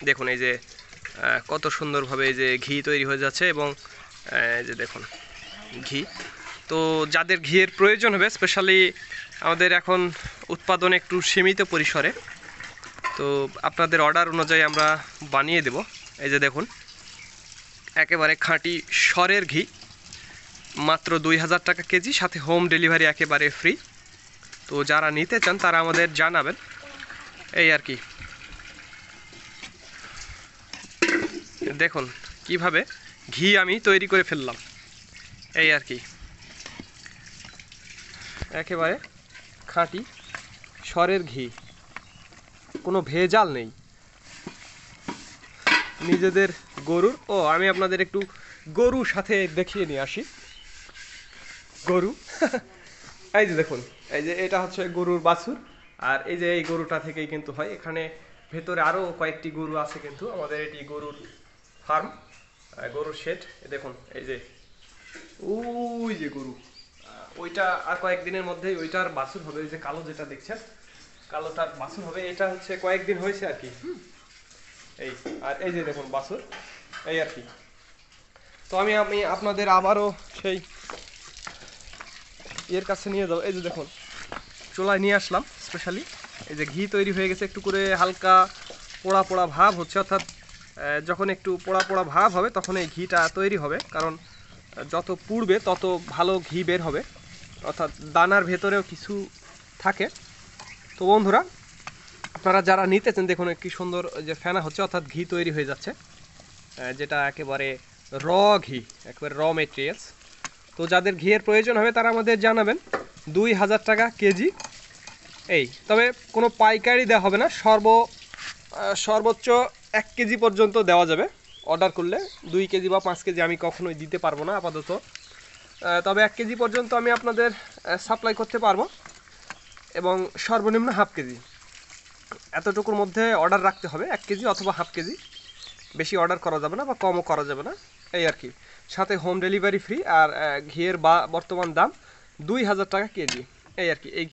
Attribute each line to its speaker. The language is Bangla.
Speaker 1: দেখুন এই যে কত সুন্দরভাবে এই যে ঘি তৈরি হয়ে যাচ্ছে, এবং এই যে দেখুন ঘি। তো যাদের ঘিয়ের প্রয়োজন হবে, স্পেশালি আমাদের এখন উৎপাদন একটু সীমিত পরিসরে, তো আপনাদের অর্ডার অনুযায়ী আমরা বানিয়ে দেব। এই যে দেখুন একেবারে খাঁটি সরের ঘি, মাত্র 2000 টাকা কেজি, সাথে হোম ডেলিভারি একেবারে ফ্রি। তো যারা নিতে চান তারা আমাদের জানাবেন, এই আর কি। দেখুন কিভাবে ঘি আমি তৈরি করে ফেললাম, এই আর কি। একেবারে খাঁটি সরের ঘি, কোনো ভেজাল নেই। নিজেদের গরুর, আমি আপনাদের একটু গরুর সাথে দেখিয়ে নিয়ে আসি। গরু এই যে দেখুন, এই যে এটা হচ্ছে গরুর বাছুর, আর এই যে এই গরুটা থেকেই কিন্তু হয়। এখানে ভেতরে আরও কয়েকটি গরু আছে, কিন্তু আমাদের এটি গরুর ফার্ম, গরুর শেড। দেখুন এই যে ওই যে গরু, ওইটা আর কয়েকদিনের মধ্যেই ওইটার বাছুর হবে। এই যে কালো যেটা দেখছেন, কালোটার বাছুর হবে। এটা হচ্ছে কয়েকদিন হয়েছে আর কি। এই আর এই যে দেখুন বাছুর, এই আর কি। তো আমি আপনাদের আবারও সেই এর কাছে নিয়ে যাবো। এই যে দেখুন চুলায় নিয়ে আসলাম স্পেশালি। এই যে ঘি তৈরি হয়ে গেছে, একটু করে হালকা পোড়া পোড়া ভাব হচ্ছে, অর্থাৎ যখন একটু পোড়া পোড়া ভাব হবে তখন এই ঘিটা তৈরি হবে। কারণ যত পুড়বে তত ভালো ঘি বের হবে, অর্থাৎ দানার ভেতরেও কিছু থাকে। তো বন্ধুরা, আপনারা যারা নিতেছেন দেখুন কি সুন্দর যে ফেনা হচ্ছে, অর্থাৎ ঘি তৈরি হয়ে যাচ্ছে, যেটা একেবারে র ঘি, একেবারে র মেটেরিয়ালস। তো যাদের ঘিয়ের প্রয়োজন হবে তারা আমাদের জানাবেন। 2000 টাকা কেজি। এই তবে কোনো পাইকারি দেওয়া হবে না, সর্বোচ্চ 1 কেজি পর্যন্ত দেওয়া যাবে অর্ডার করলে। 2 কেজি বা 5 কেজি আমি কখনোই দিতে পারবো না আপাতত। তবে 1 কেজি পর্যন্ত আমি আপনাদের সাপ্লাই করতে পারবো, এবং সর্বনিম্ন হাফ কেজি, এতটুকুর মধ্যে অর্ডার রাখতে হবে। 1 কেজি অথবা হাফ কেজি, বেশি অর্ডার করা যাবে না বা কমও করা যাবে না, এই আর কি। সাথে হোম ডেলিভারি ফ্রি। আর ঘিয়ের বর্তমান দাম 2000 টাকা কেজি, এই আর কি। এই